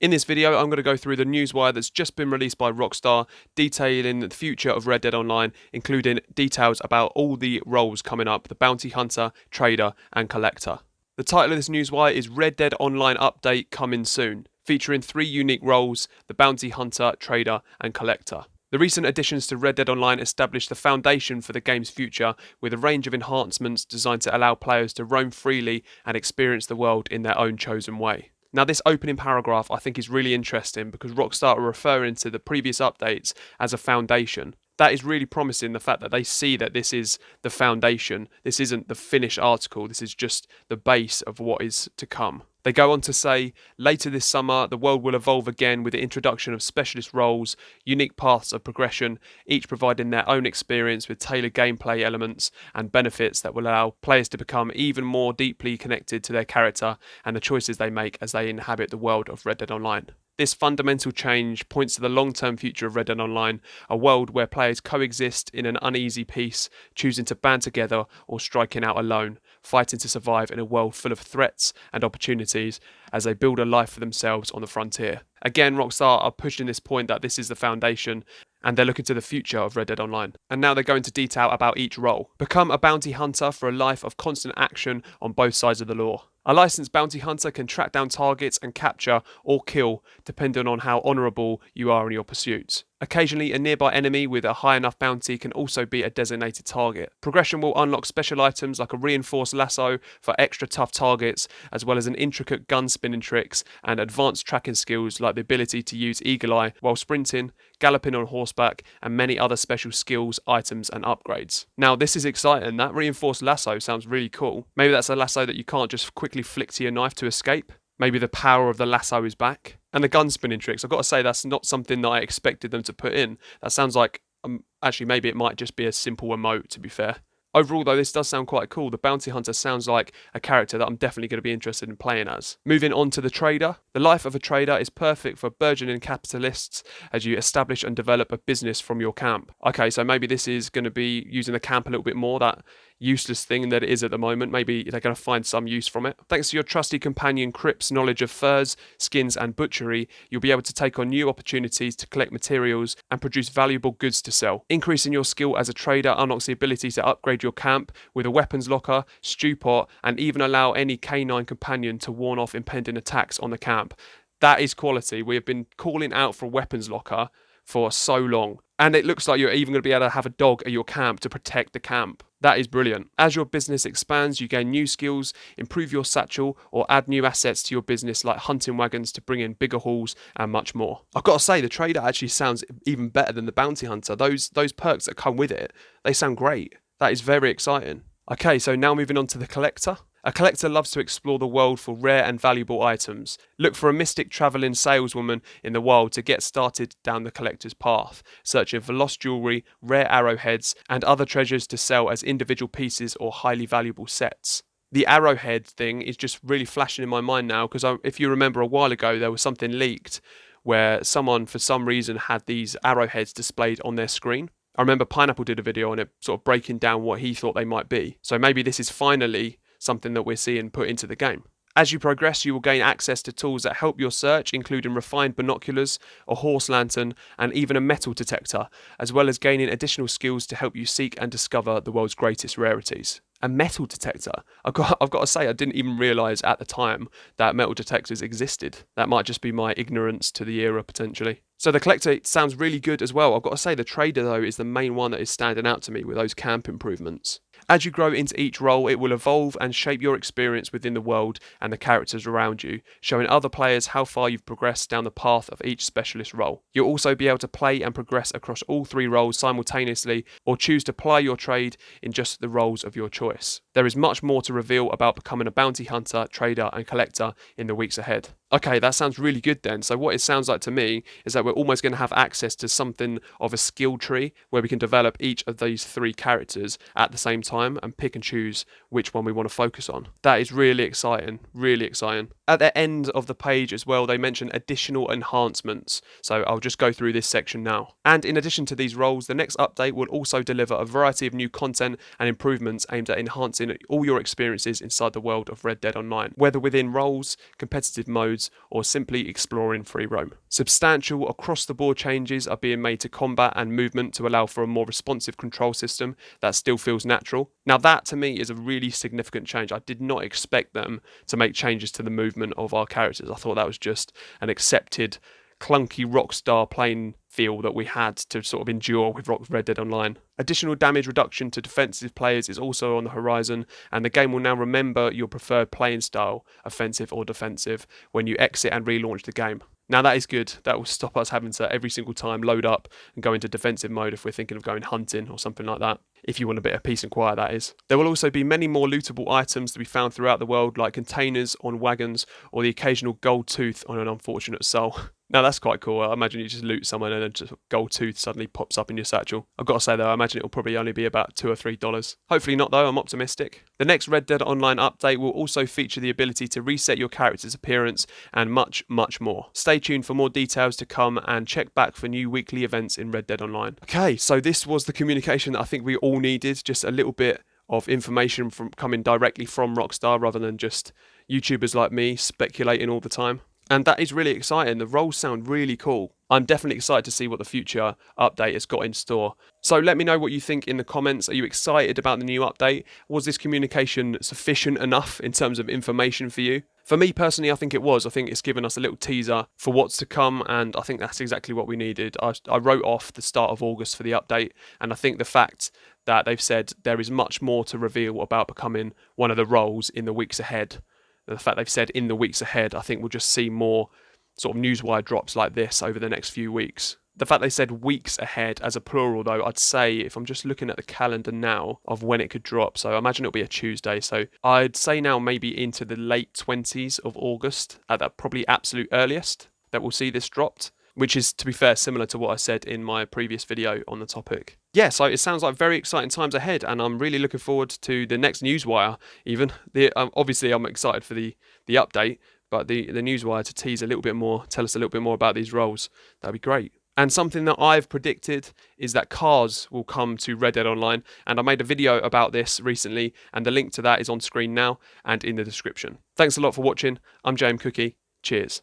In this video, I'm going to go through the newswire that's just been released by Rockstar, detailing the future of Red Dead Online, including details about all the roles coming up: the Bounty Hunter, Trader, and Collector. The title of this newswire is Red Dead Online Update Coming Soon, featuring 3 unique roles: the Bounty Hunter, Trader, and Collector. The recent additions to Red Dead Online established the foundation for the game's future, with a range of enhancements designed to allow players to roam freely and experience the world in their own chosen way. Now, this opening paragraph I think is really interesting because Rockstar are referring to the previous updates as a foundation. That is really promising, the fact that they see that this is the foundation. This isn't the finished article, this is just the base of what is to come. They go on to say, later this summer, the world will evolve again with the introduction of specialist roles, unique paths of progression, each providing their own experience with tailored gameplay elements and benefits that will allow players to become even more deeply connected to their character and the choices they make as they inhabit the world of Red Dead Online. This fundamental change points to the long-term future of Red Dead Online, a world where players coexist in an uneasy peace, choosing to band together or striking out alone, fighting to survive in a world full of threats and opportunities as they build a life for themselves on the frontier. Again, Rockstar are pushing this point that this is the foundation, and they're looking to the future of Red Dead Online. And now they go into detail about each role. Become a bounty hunter for a life of constant action on both sides of the law. A licensed bounty hunter can track down targets and capture or kill, depending on how honourable you are in your pursuits. Occasionally, a nearby enemy with a high enough bounty can also be a designated target. Progression will unlock special items like a reinforced lasso for extra tough targets, as well as an intricate gun spinning tricks and advanced tracking skills like the ability to use Eagle Eye while sprinting, galloping on horseback, and many other special skills, items, and upgrades. Now, this is exciting. That reinforced lasso sounds really cool. Maybe that's a lasso that you can't just quickly flick to your knife to escape. Maybe the power of the lasso is back. And the gun spinning tricks, I've got to say, that's not something that I expected them to put in. That sounds like, actually, maybe it might just be a simple emote, to be fair. Overall, though, this does sound quite cool. The Bounty Hunter sounds like a character that I'm definitely going to be interested in playing as. Moving on to the Trader. The life of a trader is perfect for burgeoning capitalists as you establish and develop a business from your camp. Okay, so maybe this is going to be using the camp a little bit more, that useless thing that it is at the moment. Maybe they're going to find some use from it. Thanks to your trusty companion Crip's knowledge of furs, skins, and butchery, you'll be able to take on new opportunities to collect materials and produce valuable goods to sell. Increasing your skill as a trader unlocks the ability to upgrade your camp with a weapons locker, stew pot, and even allow any canine companion to warn off impending attacks on the camp. That is quality. We have been calling out for a weapons locker for so long, and it looks like you're even going to be able to have a dog at your camp to protect the camp. That is brilliant. As your business expands, you gain new skills, improve your satchel, or add new assets to your business like hunting wagons to bring in bigger hauls and much more. I've got to say, the Trader actually sounds even better than the Bounty Hunter. Those perks that come with it, they sound great. That is very exciting. Okay, so now moving on to the Collector. A collector loves to explore the world for rare and valuable items. Look for a mystic travelling saleswoman in the wild to get started down the collector's path, searching for lost jewellery, rare arrowheads, and other treasures to sell as individual pieces or highly valuable sets. The arrowhead thing is just really flashing in my mind now, because if you remember a while ago, there was something leaked where someone for some reason had these arrowheads displayed on their screen. I remember Pineapple did a video on it, sort of breaking down what he thought they might be. So maybe this is finally something that we're seeing put into the game. As you progress, you will gain access to tools that help your search, including refined binoculars, a horse lantern, and even a metal detector, as well as gaining additional skills to help you seek and discover the world's greatest rarities. A metal detector. I've got to say, I didn't even realise at the time that metal detectors existed. That might just be my ignorance to the era, potentially. So the Collector sounds really good as well. I've got to say, the Trader, though, is the main one that is standing out to me with those camp improvements. As you grow into each role, it will evolve and shape your experience within the world and the characters around you, showing other players how far you've progressed down the path of each specialist role. You'll also be able to play and progress across all 3 roles simultaneously, or choose to ply your trade in just the roles of your choice. There is much more to reveal about becoming a bounty hunter, trader, and collector in the weeks ahead. Okay, that sounds really good then. So what it sounds like to me is that we're almost going to have access to something of a skill tree where we can develop each of these 3 characters at the same time and pick and choose which one we want to focus on. That is really exciting, really exciting. At the end of the page as well, they mention additional enhancements. So I'll just go through this section now. And in addition to these roles, the next update will also deliver a variety of new content and improvements aimed at enhancing all your experiences inside the world of Red Dead Online, whether within roles, competitive modes, modes, or simply exploring free roam. Substantial across-the-board changes are being made to combat and movement to allow for a more responsive control system that still feels natural. Now that to me is a really significant change. I did not expect them to make changes to the movement of our characters. I thought that was just an accepted clunky Rockstar playing feel that we had to sort of endure with Red Dead Online. Additional damage reduction to defensive players is also on the horizon, and the game will now remember your preferred playing style, offensive or defensive, when you exit and relaunch the game. Now that is good. That will stop us having to every single time load up and go into defensive mode if we're thinking of going hunting or something like that. If you want a bit of peace and quiet, that is. There will also be many more lootable items to be found throughout the world, like containers on wagons or the occasional gold tooth on an unfortunate soul. Now that's quite cool. I imagine you just loot someone and then just a gold tooth suddenly pops up in your satchel. I've got to say though, I imagine it will probably only be about $2 or $3. Hopefully not though, I'm optimistic. The next Red Dead Online update will also feature the ability to reset your character's appearance and much, much more. Stay tuned for more details to come and check back for new weekly events in Red Dead Online. Okay, so this was the communication that I think we all needed, just a little bit of information from coming directly from Rockstar rather than just YouTubers like me speculating all the time. And that is really exciting. The roles sound really cool. I'm definitely excited to see what the future update has got in store. So let me know what you think in the comments. Are you excited about the new update? Was this communication sufficient enough in terms of information for you? For me personally, I think it was. I think it's given us a little teaser for what's to come, and I think that's exactly what we needed. I wrote off the start of August for the update, and I think the fact that they've said there is much more to reveal about becoming one of the roles in the weeks ahead, the fact they've said in the weeks ahead, I think we'll just see more sort of newswire drops like this over the next few weeks. The fact they said weeks ahead as a plural though, I'd say if I'm just looking at the calendar now of when it could drop, so I imagine it'll be a Tuesday, so I'd say now maybe into the late 20s of August at that probably absolute earliest that we'll see this dropped, which is, to be fair, similar to what I said in my previous video on the topic. Yeah, so it sounds like very exciting times ahead, and I'm really looking forward to the next newswire even. Obviously I'm excited for the update, but the newswire to tease a little bit more, tell us a little bit more about these roles. That'd be great. And something that I've predicted is that cars will come to Red Dead Online, and I made a video about this recently, and the link to that is on screen now and in the description. Thanks a lot for watching. I'm JmCooKie. Cheers.